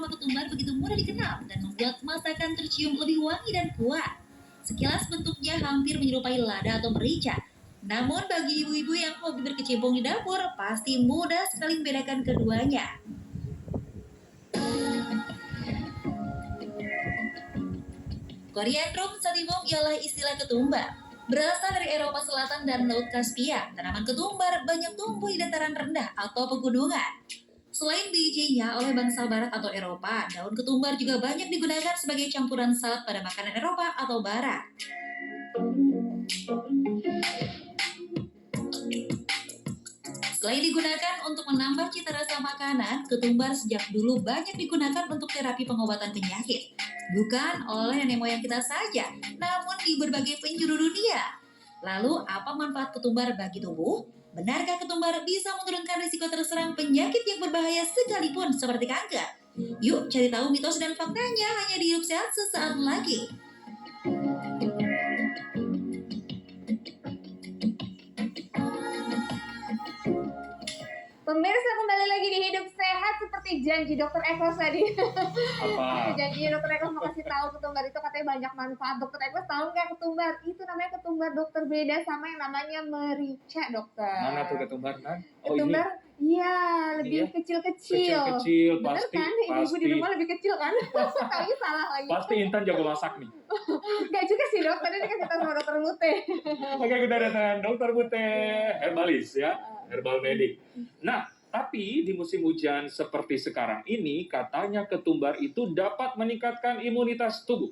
aroma ketumbar begitu mudah dikenal dan membuat masakan tercium lebih wangi dan kuat. Sekilas bentuknya hampir menyerupai lada atau merica. Namun bagi ibu-ibu yang hobi berkecimpung di dapur, pasti mudah sekali membedakan keduanya. Coriandrum sativum ialah istilah ketumbar. Berasal dari Eropa Selatan dan Laut Kaspia, tanaman ketumbar banyak tumbuh di dataran rendah atau pegunungan. Selain bijinya oleh bangsa barat atau Eropa, daun ketumbar juga banyak digunakan sebagai campuran salad pada makanan Eropa atau barat. Selain digunakan untuk menambah cita rasa makanan, ketumbar sejak dulu banyak digunakan untuk terapi pengobatan penyakit. Bukan oleh nenek moyang kita saja, namun di berbagai penjuru dunia. Lalu, apa manfaat ketumbar bagi tubuh? Benarkah ketumbar bisa menurunkan risiko terserang penyakit yang berbahaya sekalipun seperti kanker? Yuk cari tahu mitos dan faktanya hanya di Hidup Sehat sesaat lagi. Pemirsa, kembali lagi di Hidup Sehat seperti janji Dokter Eko tadi. Apa? Janji Dokter Eko mau kasih tahu ketumbar itu katanya banyak manfaat. Dokter Eko tahu nggak ketumbar? Itu namanya ketumbar dokter, beda sama yang namanya merica, dokter. Mana tuh ketumbar kan? Oh, ketumbar, iya lebih Iya. kecil-kecil. Kecil-kecil, Bener pasti. kan? Ibu-ibu di rumah lebih kecil kan? Tapi salah lagi. Pasti Intan jago masak nih. Nggak juga sih dok, tadi dikasih tahu sama dokter Mute. Oke, kita datang Dokter Mute, herbalis ya, herbal medik. Nah, tapi di musim hujan seperti sekarang ini, katanya ketumbar itu dapat meningkatkan imunitas tubuh.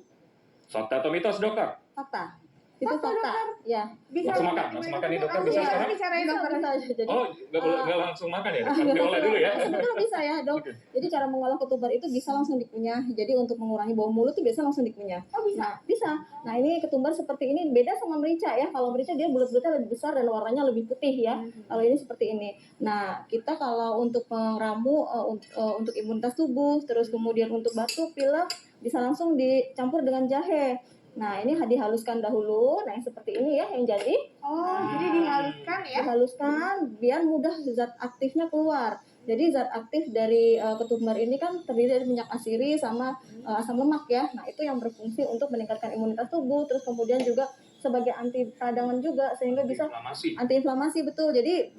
Fakta atau mitos, dokter? Fakta. Itu fakta. Ya. Bisa Langsung makan nih dokter, bisa sekarang? Dicarain dokter. Jadi Oh, nggak langsung makan ya? Harus diolah dulu ya? sebetulnya bisa ya, Dok. Oke. Jadi cara mengolah ketumbar itu bisa langsung dikunyah. Jadi untuk mengurangi bau mulut itu biasa langsung dikunyah. Oh bisa? Nah, bisa. Nah, ini ketumbar seperti ini beda sama merica ya. Kalau merica dia bulat-bulatnya lebih besar dan warnanya lebih putih ya. Kalau ini seperti ini. Nah, kita kalau untuk meramu untuk imunitas tubuh, terus kemudian untuk batuk, pilek, bisa langsung dicampur dengan jahe. Nah, ini dihaluskan dahulu. Nah, yang seperti ini ya yang jadi. Oh, jadi dihaluskan ya? Dihaluskan biar mudah zat aktifnya keluar. Jadi zat aktif dari ketumbar ini kan terdiri dari minyak asiri sama asam lemak ya. Nah, itu yang berfungsi untuk meningkatkan imunitas tubuh, terus kemudian juga sebagai anti peradangan juga sehingga bisa antiinflamasi betul. Jadi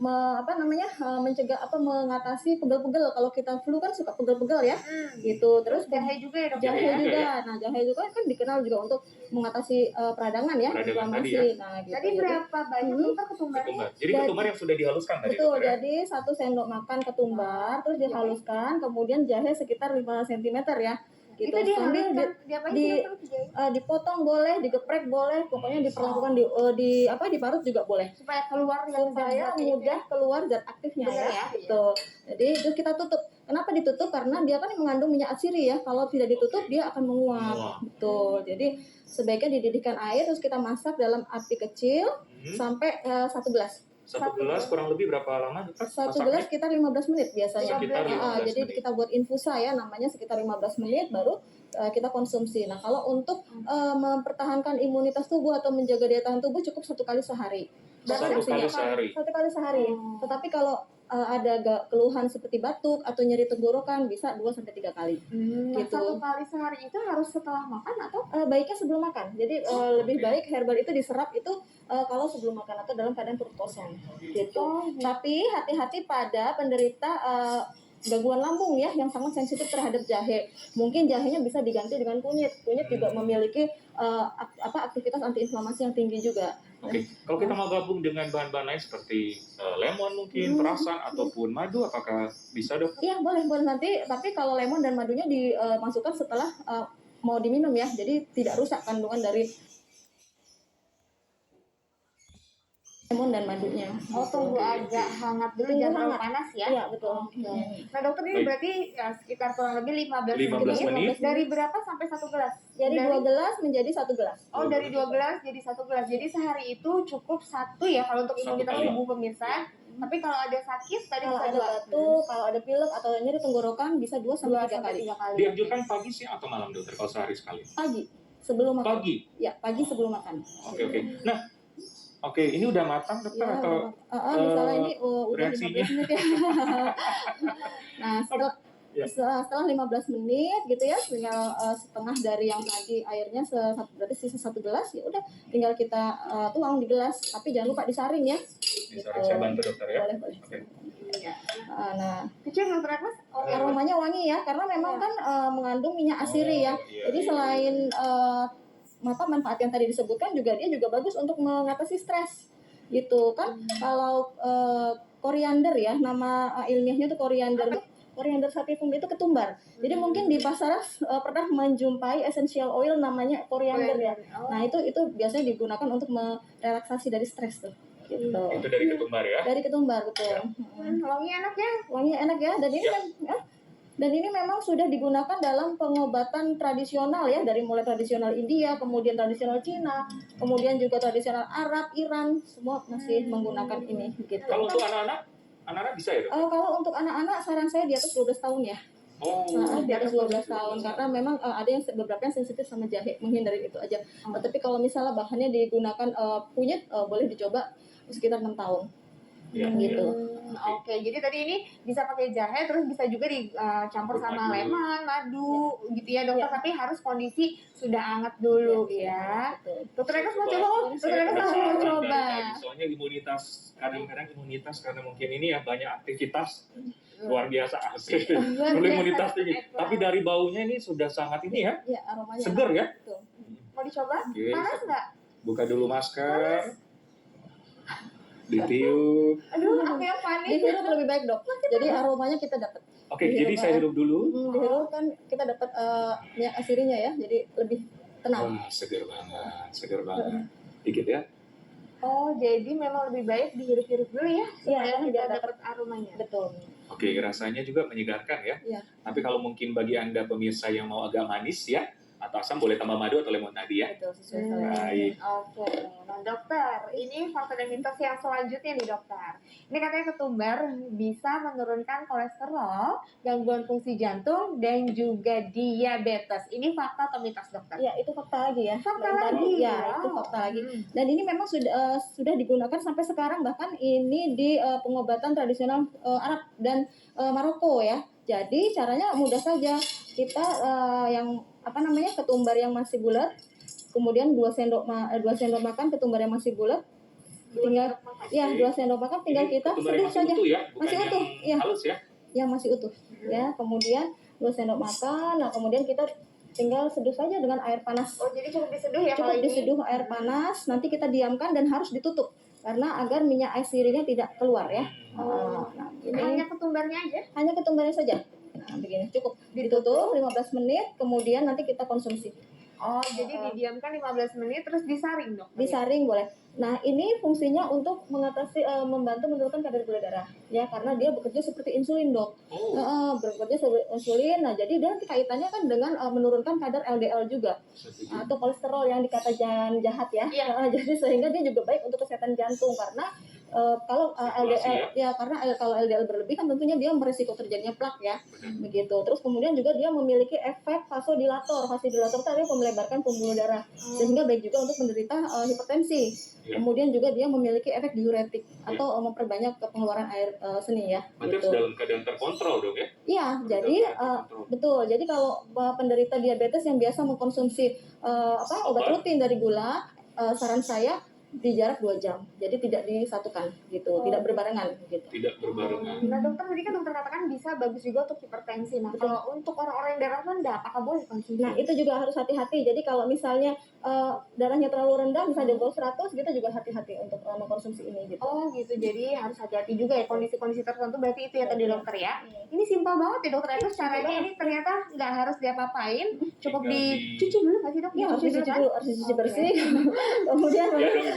mencegah mengatasi pegel-pegel. Kalau kita flu kan suka pegel-pegel ya. Gitu. Terus jahe juga ya, Dok? Jahe juga. Nah, jahe juga kan dikenal juga untuk mengatasi peradangan ya, inflamasi. Ya? Nah, gitu. Tadi berapa banyak dokter ketumbarnya? Jadi ketumbar yang sudah dihaluskan tadi. Betul. Dokter, ya? Jadi 1 sendok makan ketumbar terus dihaluskan, kemudian jahe sekitar 5 cm ya. Gitu. Itu Sambil dipotong boleh, digeprek boleh, pokoknya diperlakukan diparut juga boleh. Supaya keluar yang Supaya mudah keluar zat aktifnya ya. Gitu. Jadi itu kita tutup. Kenapa ditutup? Karena dia kan mengandung minyak asiri ya. Kalau tidak ditutup dia akan menguap. Betul. Jadi sebaiknya dididihkan air terus kita masak dalam api kecil sampai 1 gelas. 1 gelas kurang lebih berapa lama? Satu gelas sekitar 15 menit biasanya. Sekitar 15 jadi menit. kita buat infusa ya, namanya sekitar 15 menit baru kita konsumsi. Nah, kalau untuk mempertahankan imunitas tubuh atau menjaga daya tahan tubuh cukup 1 kali sehari. Satu kali sehari. 1 kali sehari. Tetapi kalau ada keluhan seperti batuk atau nyeri tenggorokan bisa 2-3 kali. Gitu. 1 kali sehari itu harus setelah makan atau baiknya sebelum makan. Jadi lebih baik herbal itu diserap itu kalau sebelum makan atau dalam keadaan perut kosong. Gitu. Tapi hati-hati pada penderita gangguan lambung ya yang sangat sensitif terhadap jahe. Mungkin jahenya bisa diganti dengan kunyit. Kunyit juga memiliki aktivitas antiinflamasi yang tinggi juga. Oke, kalau kita mau gabung dengan bahan-bahan lain seperti lemon mungkin, perasan ataupun madu, apakah bisa, Dok? Iya, boleh nanti. Tapi kalau lemon dan madunya dimasukkan setelah mau diminum ya. Jadi tidak rusak kandungan dari lemon dan madunya. Oh, tunggu agak hangat dulu, jangan terlalu panas ya? Iya, betul. Nah, dokter ini berarti ya, sekitar kurang lebih 15 menit. Dari berapa sampai 1 gelas? Jadi 2 gelas menjadi 1 gelas. Oh, dari 2 gelas jadi 1 gelas. Jadi sehari itu cukup 1 ya kalau untuk imunitas tubuh pemirsa. Tapi kalau ada sakit tadi Kalau bisa ada batuk, kalau ada pilek atau nyeri tenggorokan bisa 2-3 kali. Dianjurkan pagi, siang, atau malam, dokter, kalau sehari sekali? Pagi, sebelum makan. Pagi? Ya, pagi sebelum makan. Oke. Nah, ini udah matang, dokter, Ya, atau misalnya ini udah reaksinya? 15 menit ya. Nah, Ya. Setelah 15 menit gitu ya, tinggal setengah dari yang tadi airnya berarti sisa 1 gelas, ya udah tinggal kita tuang di gelas, tapi jangan lupa disaring ya. Disaring, saya bantu dokter ya. Boleh. Oke. Nah, Kecil Dokter Agus. aromanya wangi ya, karena memang kan mengandung minyak asiri ya. Iya, Jadi selain manfaat yang tadi disebutkan juga dia juga bagus untuk mengatasi stres gitu kan. Kalau koriander ya, nama ilmiahnya itu koriander. Koriander sativum itu ketumbar. Jadi mungkin di pasaran pernah menjumpai essential oil namanya koriander ya. Nah, itu biasanya digunakan untuk merelaksasi dari stres tuh. Gitu. Itu dari ketumbar ya. Dari ketumbar, betul. Wanginya enak ya. Wanginya enak ya, dan ini Ya. dan ini memang sudah digunakan dalam pengobatan tradisional ya, dari mulai tradisional India, kemudian tradisional Cina, kemudian juga tradisional Arab, Iran, semua masih menggunakan ini gitu. Kalau untuk anak-anak bisa ya, Dok? Kalau untuk anak-anak saran saya di atas 12 tahun ya. Oh. Di atas 12 tahun karena memang ada yang beberapa yang sensitif sama jahe, menghindari itu aja. Tapi kalau misalnya bahannya digunakan kunyit, boleh dicoba sekitar 6 tahun. Ya, Gitu. Oke, jadi tadi ini bisa pakai jahe, terus bisa juga dicampur sama Madu. lemon, madu, gitu ya dokter. Tapi harus kondisi sudah hangat dulu ya. Betul. Dokter Agus mau coba, dokter Agus mau coba. Soalnya imunitas, kadang-kadang imunitas karena mungkin ini ya banyak aktivitas luar biasa asik. Perlu imunitas tinggi. Tapi dari baunya ini sudah sangat ini ya, Ya, aromanya seger ya. betul. Mau dicoba? Oke. Panas nggak? Buka dulu masker. Ditiup. Aduh, aku yang panik. Dihirup lebih baik dok. Jadi aromanya kita dapat. Oke, Dihirup, jadi saya hirup dulu. Dihirup kan kita dapat minyak asirinya ya. Jadi lebih tenang. Wah, seger banget. Dikit ya. Oh, jadi memang lebih baik dihirup-hirup dulu ya, supaya karena kita biar dapat aromanya. Betul. Oke, rasanya juga menyegarkan ya. Iya. Tapi kalau mungkin bagi Anda pemirsa yang mau agak manis ya, atau asam boleh tambah madu atau lemon tadi ya. Betul, sesuai selera. Baik. Oke, nah dokter, ini fakta dan mitos yang selanjutnya nih dokter. Ini katanya ketumbar bisa menurunkan kolesterol, gangguan fungsi jantung, dan juga diabetes. Ini fakta atau mitos dokter? Ya, itu fakta lagi ya. Fakta Dan lagi. tadi, ya, itu Wow. fakta lagi. Dan ini memang sudah digunakan sampai sekarang, bahkan ini di pengobatan tradisional Arab dan Maroko ya. Jadi caranya mudah saja. Kita yang ketumbar yang masih bulat, kemudian 2 sendok makan ketumbar yang masih bulat, tinggal ya 2 sendok makan tinggal Ini kita ketumbar yang seduh masih saja. utuh ya, bukan Masih utuh, yang iya. halus ya. Yang masih utuh ya. Kemudian 2 sendok makan. Nah, kemudian kita tinggal seduh saja dengan air panas. Oh, jadi cukup diseduh ya kalau Cukup ini? diseduh air panas, nanti kita diamkan dan harus ditutup karena agar minyak asirinya tidak keluar ya. Nah, ini Hanya ketumbarnya aja? hanya ketumbarnya saja. Nah, begini cukup ditutup 15 menit, kemudian nanti kita konsumsi. Oh, jadi didiamkan 15 menit terus disaring dok? Disaring boleh. Nah, ini fungsinya untuk mengatasi membantu menurunkan kadar gula darah ya, karena dia bekerja seperti insulin dok. Oh, Bekerja seperti insulin. Nah, jadi dia kaitannya kan dengan menurunkan kadar LDL juga atau kolesterol yang dikata jangan jahat ya. Iya. Jadi sehingga dia juga baik untuk kesehatan jantung karena kalau LDL ya, karena kalau LDL berlebih kan tentunya dia berisiko terjadinya plak ya. Begitu. Terus kemudian juga dia memiliki efek vasodilator. Vasodilator itu artinya melebarkan pembuluh darah sehingga baik juga untuk penderita hipertensi. Ya. Kemudian juga dia memiliki efek diuretik atau memperbanyak pengeluaran air seni ya. berarti harus dalam keadaan terkontrol dong ya. Iya, jadi betul. Jadi kalau penderita diabetes yang biasa mengkonsumsi obat rutin dari gula, saran saya di jarak 2 jam. Jadi tidak disatukan gitu, tidak berbarengan gitu. Tidak berbarengan. Nah dokter tadi kan dokter katakan bisa bagus juga untuk hipertensi. Nah Betul. kalau untuk orang-orang yang darah rendah, apakah boleh konsumsi? Nah, itu juga harus hati-hati. Jadi kalau misalnya darahnya terlalu rendah, misalnya di bawah 100, kita juga hati-hati untuk mengkonsumsi ini gitu. Oh gitu, jadi harus hati-hati juga ya kondisi-kondisi tertentu. Berarti itu ya tadi dokter ya. Ini simpel banget ya dokter Agus. Caranya ini ternyata nggak harus diapa-apain, cukup Tinggal dicuci dulu nggak sih dok? Ya, harus Dicuci dicuci kan? dulu, harus dicuci Oke. bersih. Kemudian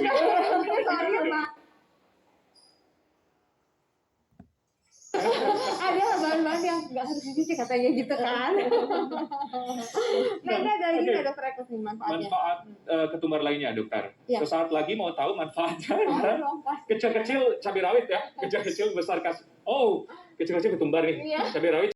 Ya dong, Ibu. Sorry ya Pak. Ada bahan-bahan yang nggak harus dicuci katanya gitu kan. Nah ini ada lagi nggak dokter Agus nih manfaatnya? Manfaat ketumbar lainnya, dokter. Ya. Sesaat lagi mau tahu manfaatnya. Oh, dong, pas. Kecil-kecil cabai rawit ya, kecil-kecil besar kas. Oh, kecil-kecil ketumbar nih, Iya. cabai rawit.